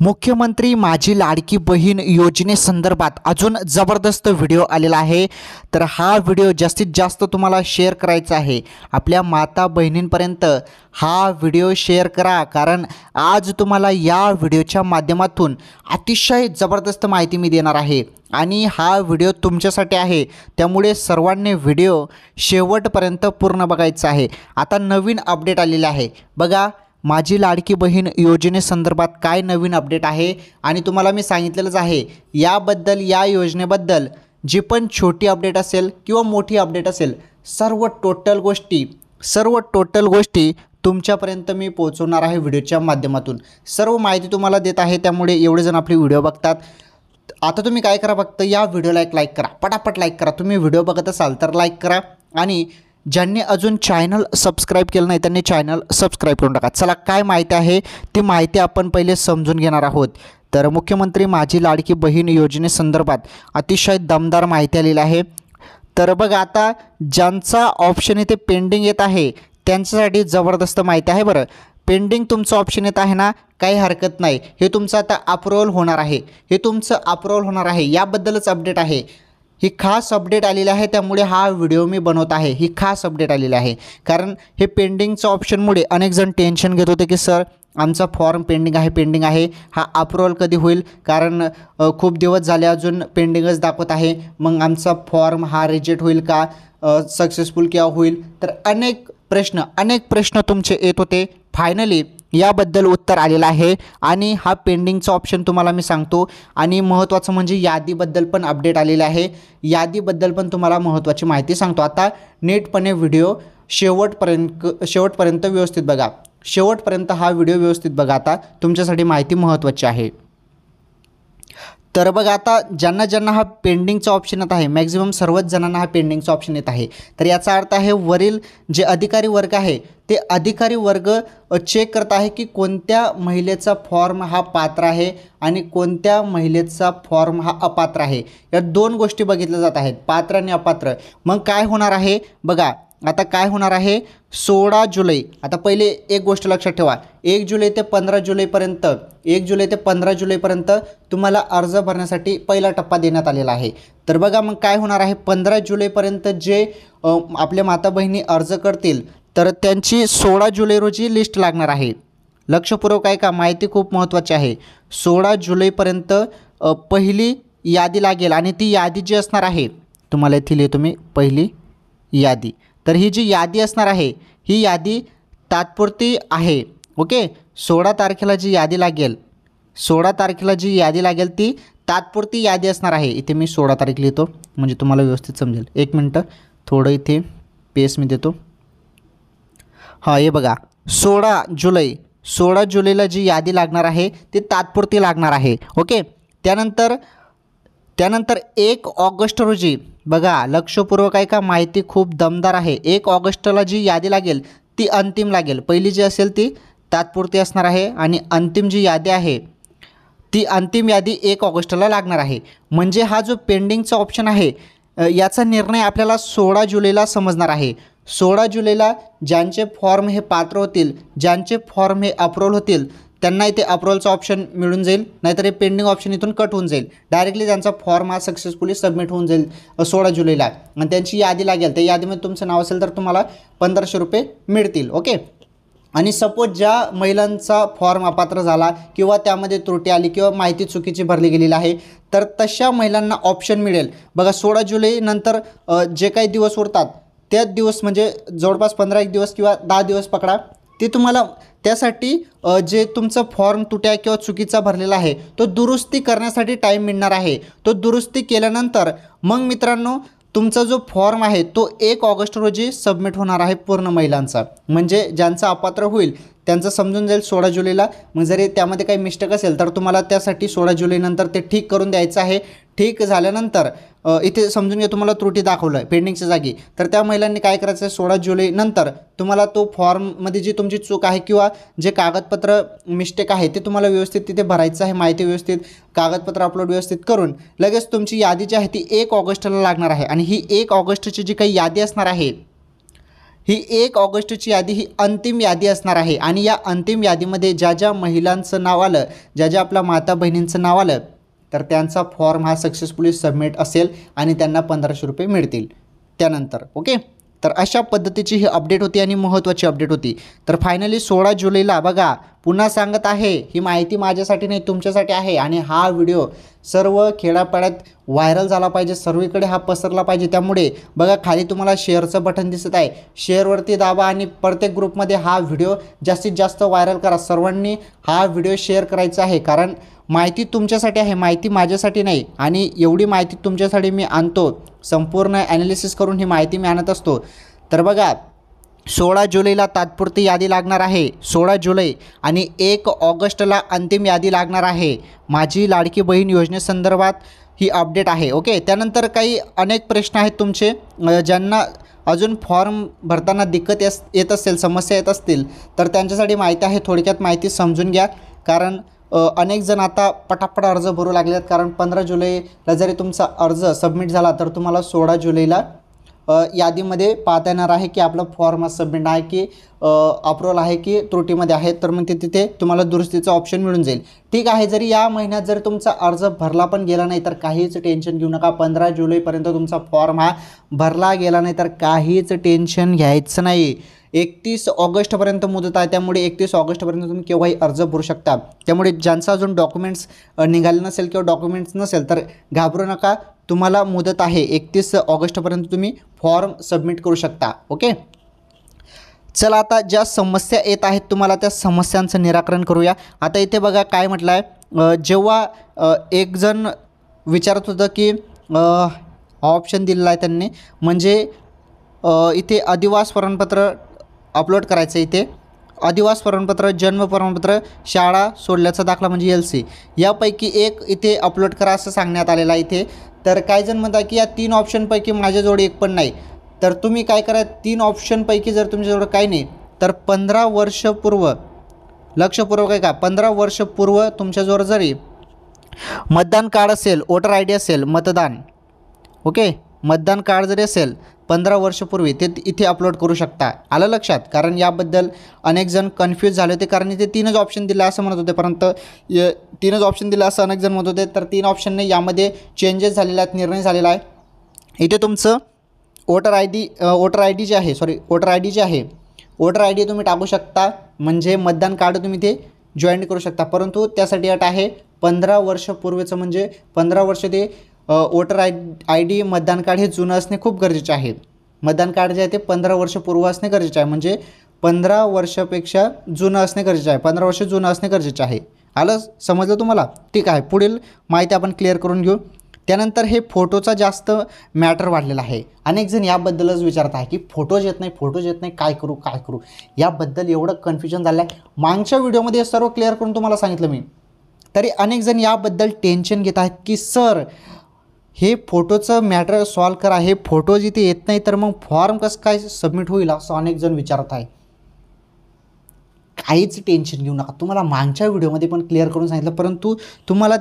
मुख्यमंत्री माझी लाडकी बहीण योजनेसंदर्भात अजून जबरदस्त व्हिडिओ आलेला आहे। तर हा व्हिडिओ जास्तीत जास्त तुम्हाला शेअर करायचा आहे, आपल्या माता बहिणींपर्यंत हा व्हिडिओ शेअर करा, कारण आज तुम्हाला या व्हिडिओच्या माध्यमातून अतिशय जबरदस्त माहिती मी देणार आहे आणि हा व्हिडिओ तुमच्यासाठी आहे, त्यामुळे सर्वांनी व्हिडिओ शेवटपर्यंत पूर्ण बघायचा आहे। आता नवीन अपडेट आलेले आहे बघा, माझी लाडकी बहीण योजनेसंदर्भात काय नवीन अपडेट आहे आणि तुम्हाला मी सांगितलेलंच आहे याबद्दल, या योजनेबद्दल जी पण छोटी अपडेट असेल किंवा मोठी अपडेट असेल, सर्व टोटल गोष्टी तुमच्यापर्यंत मी पोहोचवणार आहे व्हिडिओच्या माध्यमातून। सर्व माहिती तुम्हाला देत आहे, त्यामुळे एवढे जण आपली व्हिडिओ बघतात। आता तुम्ही काय करा, फक्त या व्हिडिओला एक लाईक करा, पटापट लाईक करा। तुम्ही व्हिडिओ बघत असाल तर लाईक करा आणि ज्यांनी अजून चॅनल सबस्क्राईब केलं नाही त्यांनी चॅनल सबस्क्राईब करून टाका। चला, काय माहिती आहे ती माहिती आपण पहिले समजून घेणार आहोत। तर मुख्यमंत्री माझी लाडकी बहीण योजनेसंदर्भात अतिशय दमदार माहिती आलेली आहे। तर बघा, आता ज्यांचा ऑप्शन इथे पेंडिंग येत आहे त्यांच्यासाठी जबरदस्त माहिती आहे। बरं, पेंडिंग तुमचं ऑप्शन येत आहे ना, काही हरकत नाही, हे तुमचं आता अप्रूव्हल होणार आहे, हे तुमचं अप्रूव्हल होणार आहे, याबद्दलच अपडेट आहे। ही खास अपडेट आलेली आहे, त्यामुळे हा व्हिडिओ मी बनवत आहे। ही खास अपडेट आलेली आहे, कारण हे पेंडिंगच्या ऑप्शनमुळे अनेक जण टेन्शन घेत होते की सर आमचा फॉर्म पेंडिंग आहे, हा अप्रूव्हल कधी होईल, कारण खूप दिवस झाले अजून पेंडिंगच दाखवत आहे, मग आमचा फॉर्म हा रिजेक्ट होईल का, सक्सेसफुल केव्हा होईल। तर अनेक प्रश्न तुमचे येत होते। फायनली याबद्दल उत्तर आलेलं आहे आणि हा पेंडिंगचा ऑप्शन तुम्हाला मी सांगतो। आणि महत्त्वाचं म्हणजे यादीबद्दल पण अपडेट आलेलं आहे, यादीबद्दल पण तुम्हाला महत्त्वाची माहिती सांगतो। आता नीटपणे व्हिडिओ शेवटपर्यंत व्यवस्थित बघा, शेवटपर्यंत हा व्हिडिओ व्यवस्थित बघा, आता तुमच्यासाठी माहिती महत्त्वाची आहे। तर बघा, आता ज्यांना हा पेंडिंगचा ऑप्शन येत आहे, मॅक्झिमम सर्वच जणांना हा पेंडिंगचा ऑप्शन येत आहे। तर याचा अर्थ आहे वरील जे अधिकारी वर्ग आहे ते अधिकारी वर्ग चेक करत आहे की कोणत्या महिलेचा फॉर्म हा पात्र आहे आणि कोणत्या महिलेचा फॉर्म हा अपात्र आहे। या दोन गोष्टी बघितल्या जात आहेत, पात्र आणि अपात्र। मग काय होणार आहे बघा, आता काय होणार आहे, 16 जुलै, आता पहिले एक गोष्ट लक्षात ठेवा, 1 जुलै ते 15 जुलैपर्यंत तुम्हाला अर्ज भरण्यासाठी पहिला टप्पा देण्यात आलेला आहे। तर बघा, मग काय होणार आहे, 15 जुलैपर्यंत जे आपल्या माता बहिणी अर्ज करतील तर त्यांची 16 जुलै रोजी लिस्ट लागणार आहे। लक्षपूर्वक आहे का, माहिती खूप महत्त्वाची आहे। 16 जुलैपर्यंत पहिली यादी लागेल आणि ती यादी जी असणार आहे, तुम्हाला इथे लिहितो मी, पहिली यादी। तर ही जी यादी असणार आहे ही यादी तात्पुरती आहे, ओके। 16 तारखेला जी यादी लागेल, 16 तारखेला जी यादी लागेल ती तात्पुरती यादी असणार आहे। इथे मी 16 तारीख लिहितो म्हणजे तुम्हाला व्यवस्थित समजेल। एक मिनटं, थोडं इथे पेस मी देतो। हां, हे बघा, 16 जुलैला जी यादी लागणार आहे ती तात्पुरती लागणार आहे, ओके। त्यानंतर 1 ऑगस्ट रोजी, बघा लक्षपूर्वक आहे का, माहिती खूप दमदार आहे। 1 ऑगस्टला जी यादी लागेल ती अंतिम लागेल, पहिली जी असेल ती तात्पुरती असणार आहे आणि अंतिम जी यादी आहे ती अंतिम यादी 1 ऑगस्टला लागणार आहे। म्हणजे हा जो पेंडिंगचा ऑप्शन आहे याचा निर्णय आपल्याला 16 जुलैला समजणार आहे। 16 जुलैला ज्यांचे फॉर्म हे पात्र होतील, ज्यांचे फॉर्म हे अप्रूव्हल होतील त्यांना इथे अप्रूव्हलचा ऑप्शन मिळून जाईल, नाहीतर हे पेंडिंग ऑप्शन इथून कट होऊन जाईल। डायरेक्टली त्यांचा फॉर्म हा सक्सेसफुली सबमिट होऊन जाईल 16 जुलैला आणि त्यांची यादी लागेल, त्या यादीमध्ये तुमचं नाव असेल तर तुम्हाला 1500 रुपये मिळतील, ओके। आणि सपोज ज्या महिलांचा फॉर्म अपात्र झाला किंवा त्यामध्ये त्रुटी आली किंवा माहिती चुकीची भरली गेलेली आहे, तर तशा महिलांना ऑप्शन मिळेल। बघा, 16 जुलै नंतर जे काही दिवस उरतात त्याच दिवस, म्हणजे जवळपास 15 एक दिवस किंवा 10 दिवस पकडा, ते तुम्हाला त्यासाठी जे तुमचं फॉर्म तुट्या किंवा चुकीचा भरलेला आहे तो दुरुस्ती करण्यासाठी टाईम मिळणार आहे। तो दुरुस्ती केल्यानंतर मग मित्रांनो तुमचा जो फॉर्म आहे तो 1 ऑगस्ट रोजी सबमिट होणार आहे पूर्ण महिलांचा। म्हणजे ज्यांचा अपात्र होईल त्यांचं समजून जाईल 16 जुलैला। मग जरी त्यामध्ये काही मिस्टेक असेल तर तुम्हाला त्यासाठी 16 जुलैनंतर ते ठीक करून द्यायचं आहे। ठीक झाल्यानंतर इथे समजून घ्या तुम्हाला त्रुटी दाखवलं आहे पेंडिंगच्या जागी, तर त्या महिलांनी काय करायचं आहे, 16 जुलैनंतर तुम्हाला तो फॉर्ममध्ये जी तुमची चूक आहे किंवा जे कागदपत्र मिस्टेक आहे ते तुम्हाला व्यवस्थित तिथे भरायचं आहे, माहिती व्यवस्थित, कागदपत्र अपलोड व्यवस्थित करून लगेच तुमची यादी जी आहे ती 1 ऑगस्टला लागणार आहे। आणि ही 1 ऑगस्टची जी काही यादी असणार आहे ही 1 ऑगस्टची यादी ही अंतिम यादी असणार आहे आणि या अंतिम यादीमध्ये ज्या ज्या महिलांचं नाव आलं, ज्या ज्या आपल्या माता बहिणींचं नाव आलं, तर त्यांचा फॉर्म हा सक्सेसफुली सबमिट असेल आणि त्यांना 1500 रुपये मिळतील त्यानंतर. ओके, तर अशा पद्धतीची ही अपडेट होती आणि महत्त्वाची अपडेट होती. तर फायनली 16 जुलैला बघा, पुन्हा सांगत आहे, ही माहिती माझ्यासाठी नाही तुमच्यासाठी आहे आणि हा व्हिडिओ सर्व खेड्यापाड्यात व्हायरल झाला पाहिजे, सर्वीकडे हा पसरला पाहिजे. त्यामुळे बघा खाली तुम्हाला शेअरचं बटन दिसत आहे, शेअरवरती दाबा आणि प्रत्येक ग्रुपमध्ये हा व्हिडिओ जास्तीत जास्त व्हायरल करा. सर्वांनी हा व्हिडिओ शेअर करायचा आहे, कारण माहिती तुमच्यासाठी आहे, माहिती माझ्यासाठी नाही. आणि एवढी माहिती तुमच्यासाठी मी आणतो, संपूर्ण ॲनालिसिस करून ही माहिती मी आणत असतो. तर बघा 16 जुलैला तात्पुरती यादी लागणार आहे, 16 जुलै, आणि 1 ऑगस्टला अंतिम यादी लागणार आहे. माझी लाडकी बहीण योजनेसंदर्भात ही अपडेट आहे. ओके, त्यानंतर काही अनेक प्रश्न आहेत तुमचे, ज्यांना अजून फॉर्म भरताना दिक्कत येत असेल, समस्या येत असतील, तर त्यांच्यासाठी माहिती आहे. थोडक्यात माहिती समजून घ्या, कारण अनेक जण आता पटापट अर्ज भरू लागले आहेत. कारण 15 जुलैला जरी तुमचा अर्ज सबमिट झाला तर तुम्हाला 16 जुलैला यादीमध्ये पाहता येणार आहे की आपलं फॉर्म सबमिट आहे की अप्रूव्हल आहे की त्रुटीमध्ये आहे. तर मग तिथे तुम्हाला दुरुस्तीचं ऑप्शन मिळून जाईल. ठीक आहे, जरी या महिन्यात जर तुमचा अर्ज भरला पण गेला नाही तर काहीच टेन्शन घेऊ नका. 15 जुलैपर्यंत तुमचा फॉर्म हा भरला गेला नाही तर काहीच टेन्शन घ्यायचं नाही. 31 ऑगस्टपर्यंत मुदत आहे, त्यामुळे 31 ऑगस्टपर्यंत तुम्ही केव्हाही अर्ज भरू शकता. त्यामुळे ज्यांचं अजून डॉक्युमेंट्स निघाले नसेल किंवा डॉक्युमेंट्स नसेल तर घाबरू नका, तुम्हाला मुदत आहे. 31 ऑगस्टपर्यंत तुम्ही फॉर्म सबमिट करू शकता. ओके, चला आता ज्या समस्या येत आहेत तुम्हाला त्या समस्यांचं निराकरण करूया. आता इथे बघा काय म्हटलं आहे, जेव्हा एक जण विचारत होतं की ऑप्शन दिलेला आहे त्यांनी, म्हणजे इथे अधिवास प्रमाणपत्र अपलोड करायचं. इथे अधिवास प्रमाणपत्र, जन्म प्रमाणपत्र, शाळा सोडल्याचा दाखला म्हणजे LC, यापैकी एक इथे अपलोड करा असं सांगण्यात आलेलं आहे इथे. तर काही जण म्हणतात की या 3 ऑप्शनपैकी माझ्याजवळ एक पण नाही. तर तुम्ही काय करा, 3 ऑप्शनपैकी जर तुमच्याजवळ काही नाही तर 15 वर्षपूर्व, लक्षपूर्वक आहे का, 15 वर्षपूर्व तुमच्याजवळ जरी मतदान कार्ड असेल, वोटर ID असेल, मतदान, ओके, मतदान कार्ड जरी असेल 15 वर्षपूर्वी, ते इथे अपलोड करू शकता. आलं लक्षात? कारण याबद्दल अनेक जण कन्फ्यूज झाले होते, कारण इथे 3च ऑप्शन दिले असं म्हणत होते, परंतु 3च ऑप्शन दिले असं अनेक जण म्हणत होते. तर 3 ऑप्शनने यामध्ये चेंजेस झालेले आहेत, निर्णय झालेला आहे. इथे तुमचं वोटर ID जे आहे, वोटर ID तुम्ही टाकू शकता, म्हणजे मतदान कार्ड तुम्ही ते जॉईन करू शकता. परंतु त्यासाठी अट आहे 15 वर्षपूर्वीचं, म्हणजे 15 वर्ष ते वोटर ID मतदान कार्ड हे जुनं असणे खूप गरजेचे आहे. मतदान कार्ड जे आहे ते 15 वर्षपूर्व असणे गरजेचे आहे, म्हणजे 15 वर्षापेक्षा जुनं असणे गरजेचे आहे, 15 वर्ष जुनं असणे गरजेचे आहे. आलं समजलं तुम्हाला? ठीक आहे, पुढील माहिती आपण क्लिअर करून घेऊ. त्यानंतर हे फोटोचा जास्त मॅटर वाढलेला आहे. अनेक जण याबद्दलच विचारत आहे की फोटोज येत नाही, काय करू, याबद्दल एवढं कन्फ्युजन झालं आहे. मागच्या व्हिडिओमध्ये सर्व क्लिअर करून तुम्हाला सांगितलं मी, तरी अनेक जण याबद्दल टेन्शन घेत आहेत की सर हे फोटोचं मॅटर सॉल्व करा, हे फोटोज इथे येत नाही तर मग फॉर्म कसं काय सबमिट होईल, असं अनेक जण विचारत आहे. काहीच टेन्शन घेऊ नका, तुम्हाला मागच्या व्हिडिओमध्ये पण क्लिअर करून सांगितलं, परंतु तुम्हाला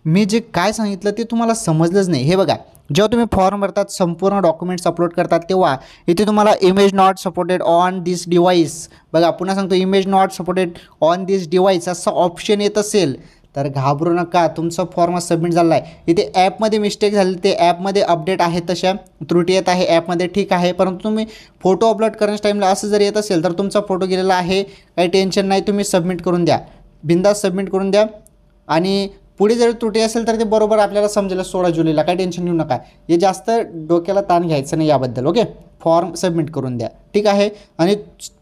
मी जे काय सांगितलं ते तुम्हाला समजलंच नाही. हे बघा, जेव्हा तुम्ही फॉर्म भरतात, संपूर्ण डॉक्युमेंट्स अपलोड करतात, तेव्हा इथे तुम्हाला image not supported on this device, बघा पुन्हा सांगतो, image not supported on this device असं ऑप्शन येत असेल तर घाबरू नका, तुमचा फॉर्म सबमिट झाला आहे. इथे ॲपमध्ये मिस्टेक झाली, ते ॲपमध्ये अपडेट आहे, तशा त्रुटी येत आहे ॲपमध्ये, ठीक आहे. परंतु तुम्ही फोटो अपलोड करण्याच्या टाईमला असं जर येत असेल तर तुमचा फोटो गेलेला आहे, काही टेन्शन नाही, तुम्ही सबमिट करून द्या, बिंदास सबमिट करून द्या. आणि पुढे जर त्रुटी असेल तर ते बरोबर आपल्याला समजेल 16 जुलैला, काही टेन्शन घेऊ नका. हे जास्त डोक्याला ताण घ्यायचं नाही याबद्दल. ओके, फॉर्म सबमिट करून द्या, ठीक आहे. आणि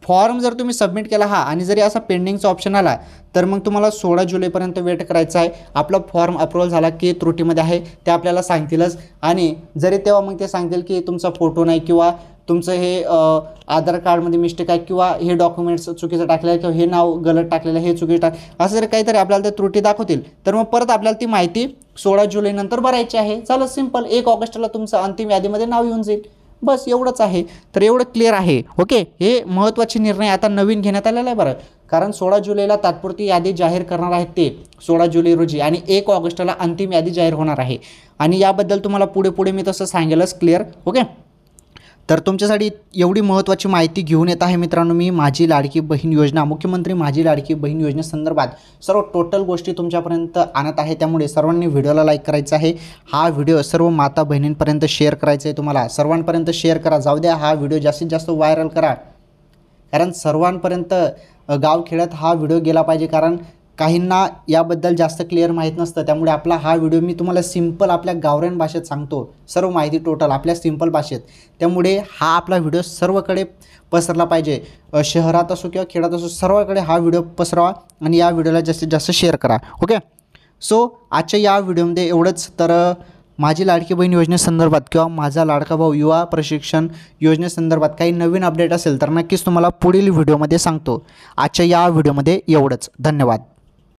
फॉर्म जर तुम्ही सबमिट केला आणि जरी असा पेंडिंगचा ऑप्शन आला तर मग तुम्हाला 16 जुलैपर्यंत वेट करायचं आहे. आपला फॉर्म अप्रूव्हल झाला की त्रुटीमध्ये आहे ते आपल्याला सांगतीलच. आणि जरी तेव्हा मग ते सांगतील की तुमचा फोटो नाही, किंवा तुमचं हे आधार कार्डमध्ये मिस्टेक आहे, किंवा हे डॉक्युमेंट्स चुकीचं टाकलेलं आहे, किंवा हे नाव गलत टाकलेलं आहे, हे चुकीचं असं जर काहीतरी आपल्याला ते त्रुटी दाखवतील तर मग परत आपल्याला ती माहिती 16 जुलैनंतर भरायची आहे. झालं सिंपल, 1 ऑगस्टला तुमचं अंतिम यादीमध्ये नाव येऊन जाईल, बस एवढंच आहे. तर एवढं क्लिअर आहे. ओके, हे महत्त्वाचे निर्णय आता नवीन घेण्यात आलेला आहे बरं, कारण 16 जुलैला तात्पुरती यादी जाहीर करणार आहेत ते 16 जुलै रोजी, आणि 1 ऑगस्टला अंतिम यादी जाहीर होणार आहे. आणि याबद्दल तुम्हाला पुढे मी तसं सांगेलच क्लिअर. ओके, तर तुमच्यासाठी एवढी महत्त्वाची माहिती घेऊन येत आहे मित्रांनो मी माझी लाडकी बहीण योजना, मुख्यमंत्री माझी लाडकी बहीण योजनेसंदर्भात सर्व टोटल गोष्टी तुमच्यापर्यंत आणत आहे. त्यामुळे सर्वांनी व्हिडिओला लाईक करायचा आहे. हा व्हिडिओ सर्व माता बहिणींपर्यंत शेअर करायचा आहे. तुम्हाला सर्वांपर्यंत शेअर करा. जाऊ द्या हा व्हिडिओ जास्तीत जास्त व्हायरल करा, कारण सर्वांपर्यंत गावखेड्यात हा व्हिडिओ गेला पाहिजे. कारण काहींना याबद्दल जास्त क्लिअर माहीत नसतं. त्यामुळे आपला हा व्हिडिओ मी तुम्हाला सिंपल आपल्या गावरान भाषेत सांगतो, सर्व माहिती टोटल आपल्या सिंपल भाषेत. त्यामुळे हा आपला व्हिडिओ सर्वकडे पसरला पाहिजे. शहरात असो किंवा खेड्यात असो सर्वकडे हा व्हिडिओ पसरवा आणि या व्हिडिओला जास्तीत जास्त शेअर करा. ओके, सो आजच्या या व्हिडिओमध्ये एवढंच. तर माझी लाडकी बहीण योजनेसंदर्भात किंवा माझा लाडका भाऊ युवा प्रशिक्षण योजनेसंदर्भात काही नवीन अपडेट असेल तर नक्कीच तुम्हाला पुढील व्हिडिओमध्ये सांगतो. आजच्या या व्हिडिओमध्ये एवढंच. धन्यवाद.